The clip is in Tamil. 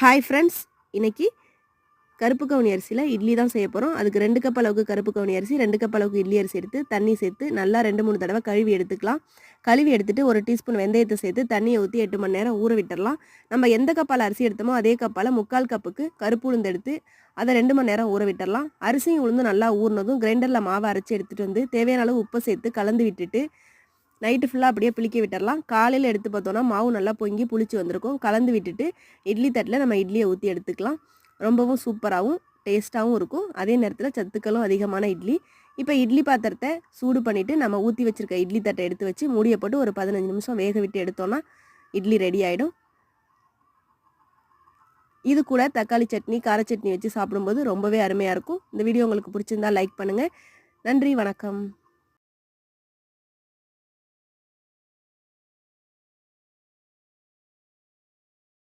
ஹாய் ஃப்ரெண்ட்ஸ், இன்னைக்கு கருப்பு கவுனி அரிசியில் இட்லி தான் செய்ய போகிறோம். அதுக்கு 2 கப் அளவுக்கு கருப்பு கவுனி அரிசி, 2 கப் அளவுக்கு இட்லி அரிசி எடுத்து தண்ணி சேர்த்து நல்லா 2-3 தடவை கழுவி எடுத்துக்கலாம். கழுவி எடுத்துட்டு 1 டீஸ்பூன் வெந்தயத்தை சேர்த்து தண்ணியை ஊற்றி 8 மணி நேரம் ஊற விட்டுறலாம். நம்ம எந்த கப்பால் அரிசி எடுத்தோமோ அதே கப்பால் 3/4 கப்புக்கு கருப்பு உளுந்து எடுத்து அதை 2 மணி நேரம் ஊற விட்டுறலாம். அரிசியும் உளுந்து நல்லா ஊறினதும் கிரைண்டரில் மாவை அரைச்சி எடுத்துகிட்டு வந்து தேவையான அளவு உப்பை சேர்த்து கலந்து விட்டுட்டு நைட்டு ஃபுல்லாக அப்படியே புளிக்க விட்டுறலாம். காலையில் எடுத்து பார்த்தோன்னா மாவு நல்லா பொங்கி புளிச்சு வந்திருக்கும். கலந்து விட்டுட்டு இட்லி தட்டில் நம்ம இட்லியை ஊற்றி எடுத்துக்கலாம். ரொம்பவும் சூப்பராகவும் டேஸ்ட்டாகவும் இருக்கும். அதே நேரத்தில் சத்துக்களும் அதிகமான இட்லி. இப்போ இட்லி பாத்திரத்தை சூடு பண்ணிவிட்டு நம்ம ஊற்றி வச்சுருக்க இட்லி தட்டை எடுத்து வச்சு மூடியை போட்டு ஒரு 15 நிமிஷம் வேக விட்டு எடுத்தோன்னா இட்லி ரெடி ஆகிடும். இது கூட தக்காளி சட்னி, கார சட்னி வச்சு சாப்பிடும்போது ரொம்பவே அருமையாக இருக்கும். இந்த வீடியோ உங்களுக்கு பிடிச்சிருந்தா லைக் பண்ணுங்கள். நன்றி, வணக்கம்.